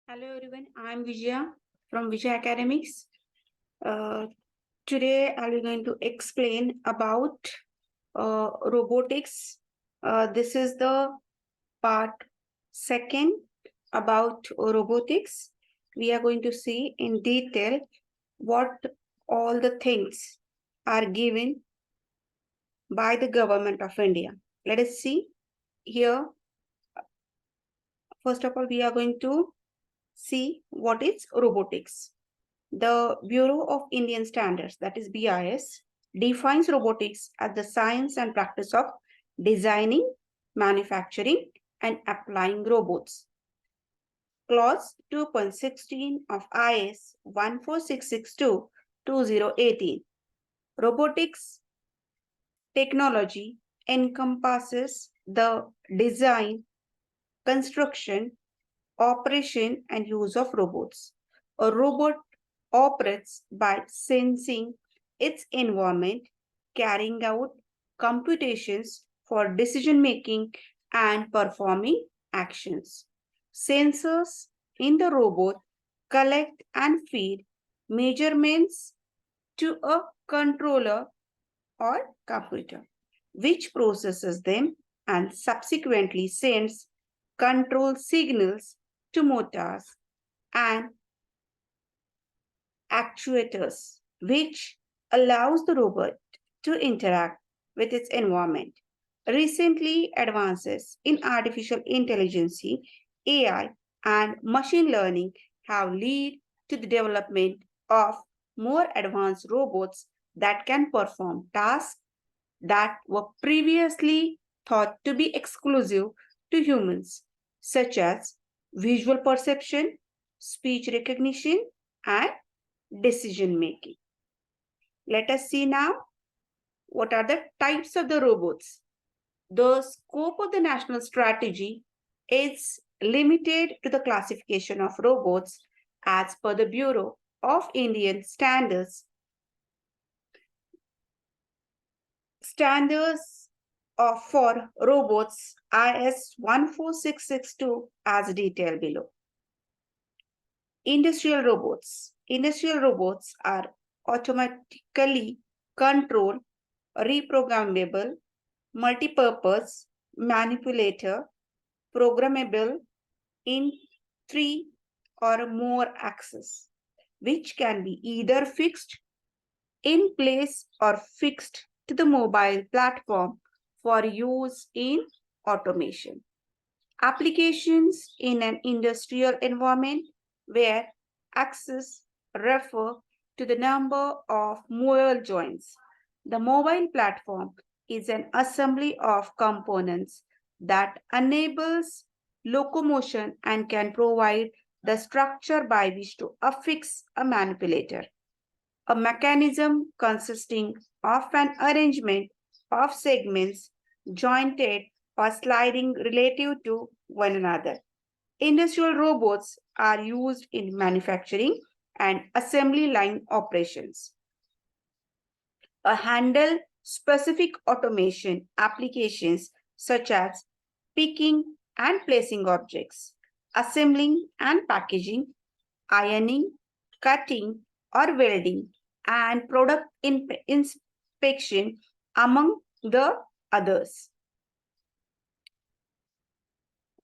Hello everyone, I'm Vijaya from Vijaya Academics. Uh, Today I'll be going to explain about robotics. This is the part second about robotics. We are going to see in detail what all the things are given by the government of India. Let us see here. First of all, we are going to see what is robotics. The Bureau of Indian Standards, that is BIS, defines robotics as the science and practice of designing, manufacturing, and applying robots. Clause 2.16 of IS 14662-2018. Robotics technology encompasses the design, construction, operation, and use of robots. A robot operates by sensing its environment, carrying out computations for decision making, and performing actions. Sensors in the robot collect and feed measurements to a controller or computer, which processes them and subsequently sends control signals to motors and actuators, which allows the robot to interact with its environment. Recently, advances in artificial intelligence, AI, and machine learning have led to the development of more advanced robots that can perform tasks that were previously thought to be exclusive to humans, such as visual perception, speech recognition, and decision making. Let us see now what are the types of the robots. The scope of the national strategy is limited to the classification of robots as per the Bureau of Indian Standards. Standards for robots IS 14662 as detailed below. Industrial robots. Industrial robots are automatically controlled, reprogrammable, multi-purpose, manipulator, programmable in 3 or more axes, which can be either fixed in place or fixed to the mobile platform for use in automation. Applications in an industrial environment where axes refer to the number of movable joints. The mobile platform is an assembly of components that enables locomotion and can provide the structure by which to affix a manipulator. A mechanism consisting of an arrangement of segments jointed or sliding relative to one another. Industrial robots are used in manufacturing and assembly line operations. A handle specific automation applications such as picking and placing objects, assembling and packaging, ironing, cutting or welding, and product inspection, among the others.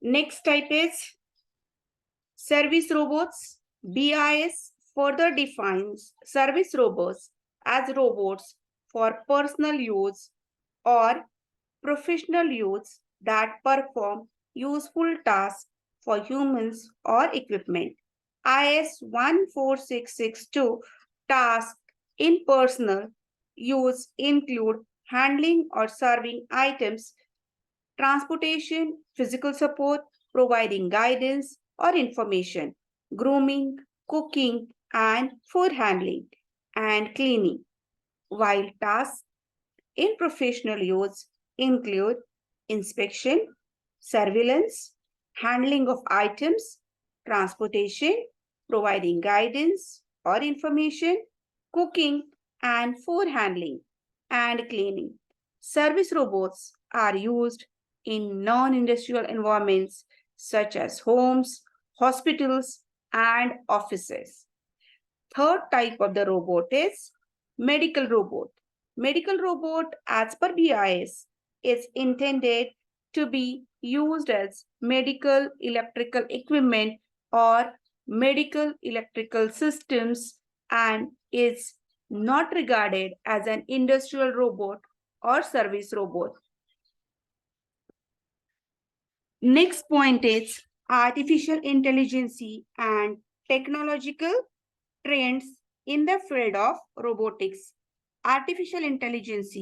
Next type is service robots. BIS further defines service robots as robots for personal use or professional use that perform useful tasks for humans or equipment. IS 14662 tasks in personal use include handling or serving items, transportation, physical support, providing guidance or information, grooming, cooking, and food handling, and cleaning, while tasks in professional use include inspection, surveillance, handling of items, transportation, providing guidance or information, cooking and food handling, and cleaning. Service robots are used in non-industrial environments such as homes, hospitals, and offices. Third type of the robot is medical robot. Medical robot, as per BIS, is intended to be used as medical electrical equipment or medical electrical systems and is not regarded as an industrial robot or service robot. Next point is artificial intelligence and technological trends in the field of robotics. Artificial intelligence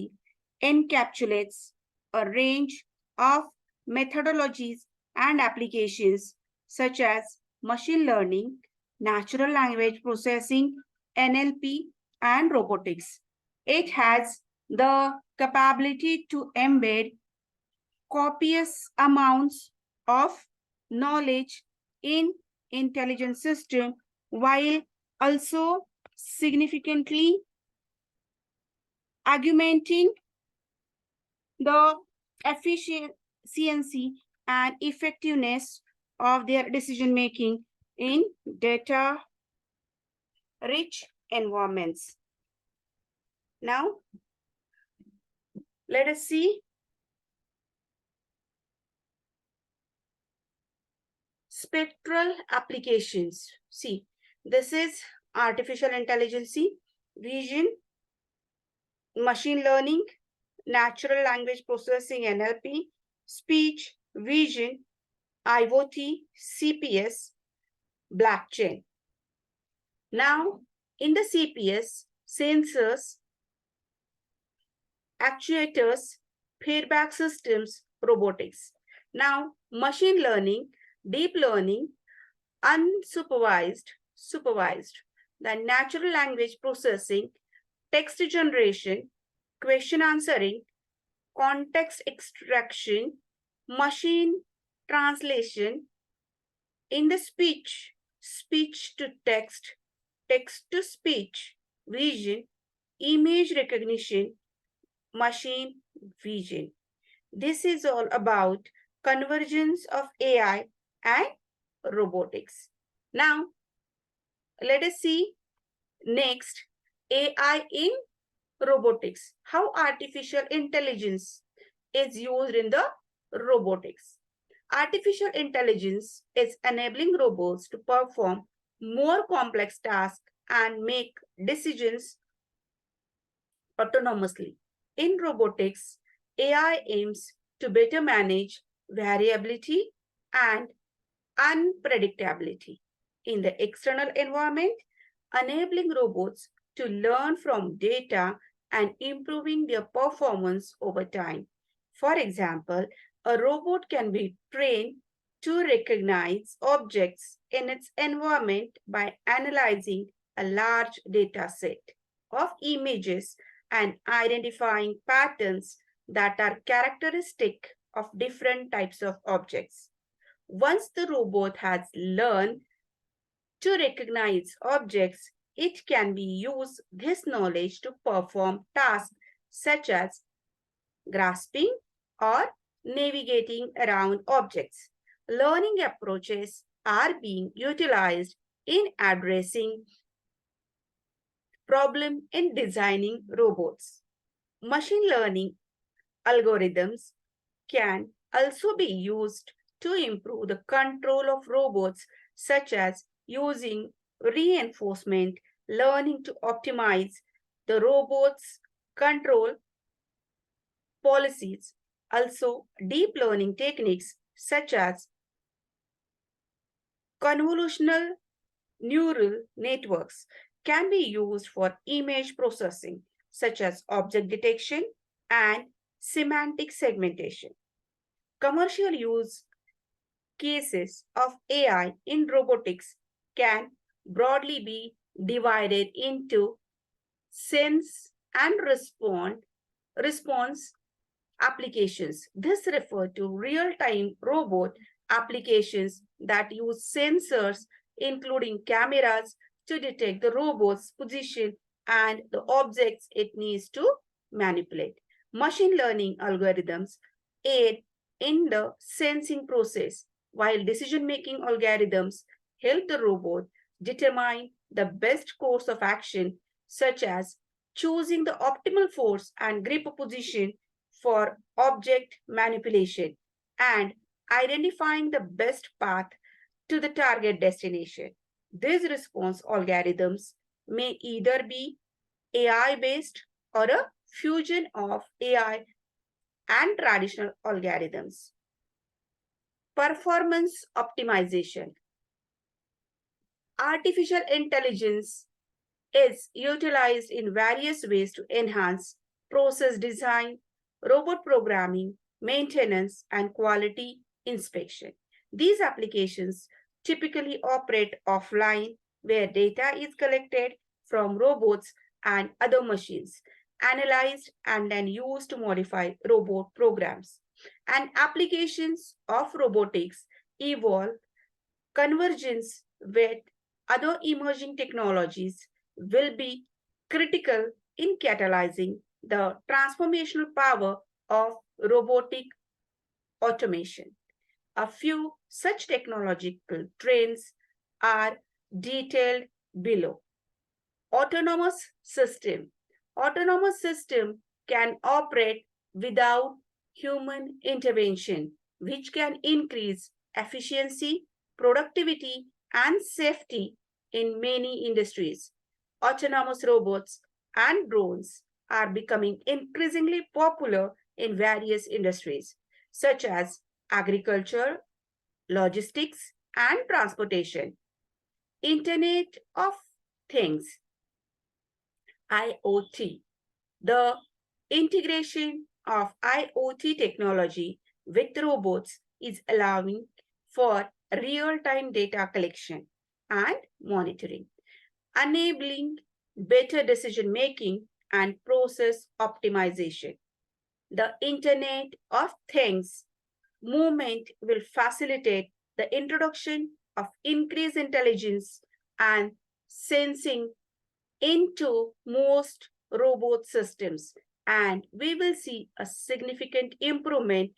encapsulates a range of methodologies and applications such as machine learning, natural language processing, NLP, and robotics. It has the capability to embed copious amounts of knowledge in intelligent system while also significantly augmenting the efficiency and effectiveness of their decision making in data rich environments. Now, let us see spectral applications. See, this is artificial intelligence, vision, machine learning, natural language processing NLP, speech, vision, IoT, CPS, blockchain. Now, in the CPS, sensors, actuators, feedback systems, robotics. Now, machine learning, deep learning, unsupervised, supervised, the natural language processing, text generation, question answering, context extraction, machine translation, in the speech, speech to text, text to speech, vision, image recognition, machine vision. This is all about convergence of AI and robotics. Now, let us see next AI in robotics. How artificial intelligence is used in the robotics. Artificial intelligence is enabling robots to perform more complex tasks and make decisions autonomously. In robotics, AI aims to better manage variability and unpredictability in the external environment, enabling robots to learn from data and improving their performance over time. For example, a robot can be trained to recognize objects in its environment by analyzing a large data set of images and identifying patterns that are characteristic of different types of objects. Once the robot has learned to recognize objects, it can be used this knowledge to perform tasks such as grasping or navigating around objects. Learning approaches are being utilized in addressing problems in designing robots. Machine learning algorithms can also be used to improve the control of robots, such as using reinforcement learning to optimize the robot's control policies. Also, deep learning techniques such as convolutional neural networks can be used for image processing, such as object detection and semantic segmentation. Commercial use cases of AI in robotics can broadly be divided into sense and response applications. This refers to real-time robot applications that use sensors, including cameras, to detect the robot's position and the objects it needs to manipulate. Machine learning algorithms aid in the sensing process, while decision-making algorithms help the robot determine the best course of action, such as choosing the optimal force and grip position for object manipulation and identifying the best path to the target destination. These response algorithms may either be AI based or a fusion of AI and traditional algorithms. Performance optimization. Artificial intelligence is utilized in various ways to enhance process design, robot programming, maintenance, and quality inspection. These applications typically operate offline, where data is collected from robots and other machines, analyzed, and then used to modify robot programs. And applications of robotics evolve convergence with other emerging technologies will be critical in catalyzing the transformational power of robotic automation. A few such technological trends are detailed below. Autonomous system. Autonomous system can operate without human intervention, which can increase efficiency, productivity, and safety in many industries. Autonomous robots and drones are becoming increasingly popular in various industries, such as agriculture, logistics, and transportation. Internet of Things, IoT. The integration of IoT technology with robots is allowing for real-time data collection and monitoring, enabling better decision making and process optimization. The Internet of Things movement will facilitate the introduction of increased intelligence and sensing into most robot systems, and we will see a significant improvement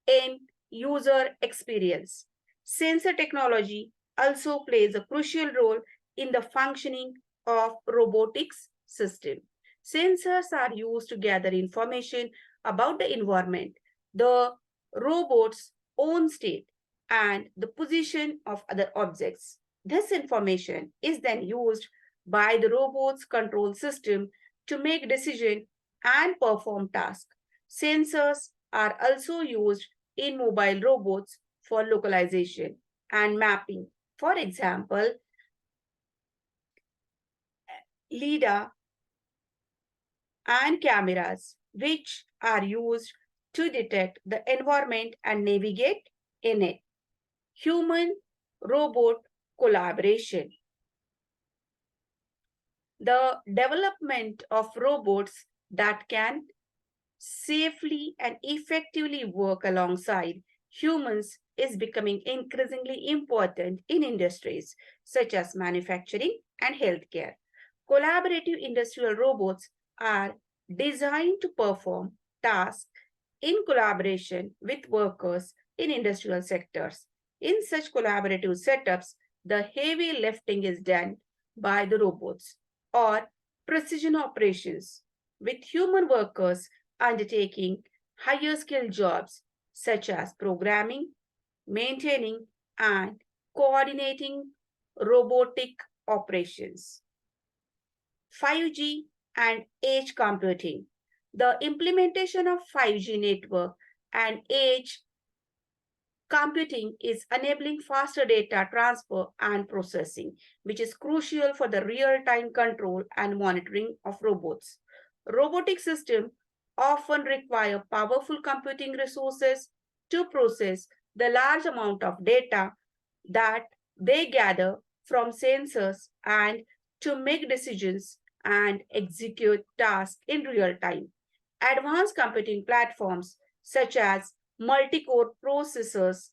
in user experience. Sensor technology also plays a crucial role in the functioning of robotics system. Sensors are used to gather information about the environment, the robot's own state, and the position of other objects. This information is then used by the robot's control system to make decisions and perform tasks. Sensors are also used in mobile robots for localization and mapping. For example, LiDAR and cameras, which are used to detect the environment and navigate in it. Human robot collaboration. The development of robots that can safely and effectively work alongside humans is becoming increasingly important in industries such as manufacturing and healthcare. Collaborative industrial robots are designed to perform tasks in collaboration with workers in industrial sectors. In such collaborative setups, the heavy lifting is done by the robots or precision operations, with human workers undertaking higher skill jobs such as programming, maintaining, and coordinating robotic operations. 5G and edge computing. The implementation of 5G network and edge computing is enabling faster data transfer and processing, which is crucial for the real-time control and monitoring of robots. Robotic systems often require powerful computing resources to process the large amount of data that they gather from sensors and to make decisions and execute tasks in real time. Advanced computing platforms such as multi-core processors,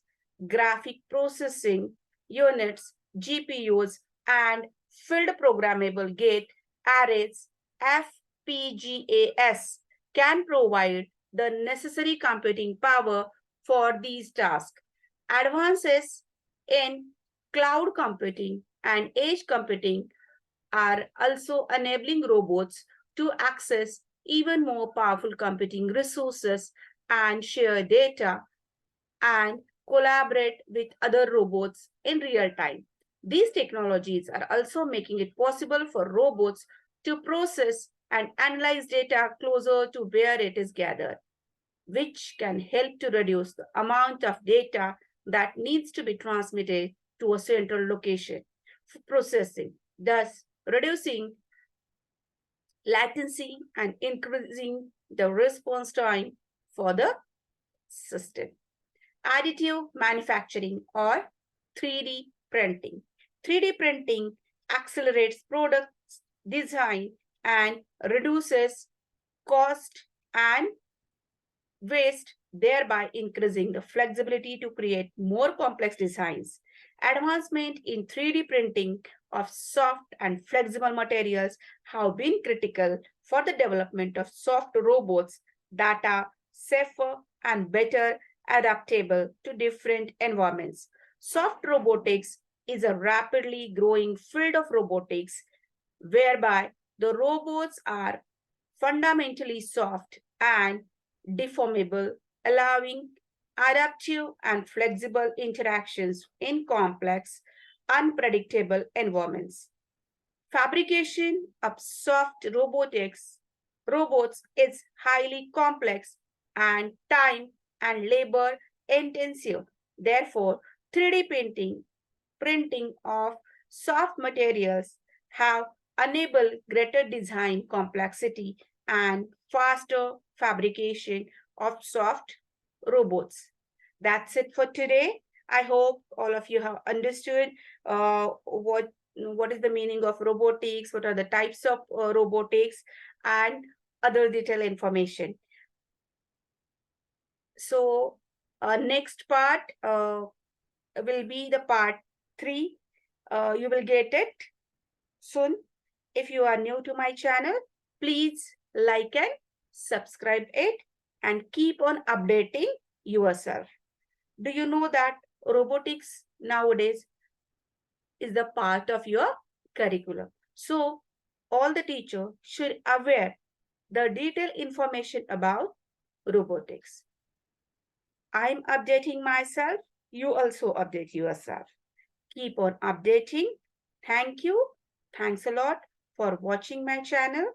graphic processing units, GPUs, and field programmable gate arrays, FPGAs, can provide the necessary computing power for these tasks. Advances in cloud computing, and edge computing are also enabling robots to access even more powerful computing resources and share data and collaborate with other robots in real time. These technologies are also making it possible for robots to process and analyze data closer to where it is gathered, which can help to reduce the amount of data that needs to be transmitted to a central location for processing, thus reducing latency and increasing the response time for the system. Additive manufacturing or 3D printing. 3D printing accelerates product design and reduces cost and waste, thereby increasing the flexibility to create more complex designs. Advancement in 3D printing of soft and flexible materials have been critical for the development of soft robots that are safer and better adaptable to different environments. Soft robotics is a rapidly growing field of robotics whereby the robots are fundamentally soft and deformable, allowing adaptive and flexible interactions in complex, unpredictable environments. Fabrication of soft robots is highly complex and time and labor intensive. Therefore, 3D printing of soft materials have enabled greater design complexity and faster fabrication of soft robots. That's it for today. I hope all of you have understood what is the meaning of robotics, what are the types of robotics, and other detailed information. So, next part will be the part 3. You will get it soon. If you are new to my channel, please like and subscribe it and keep on updating yourself. Do you know that robotics nowadays is the part of your curriculum? So all the teacher should aware the detailed information about robotics. I'm updating myself. You also update yourself. Keep on updating. Thank you. Thanks a lot for watching my channel.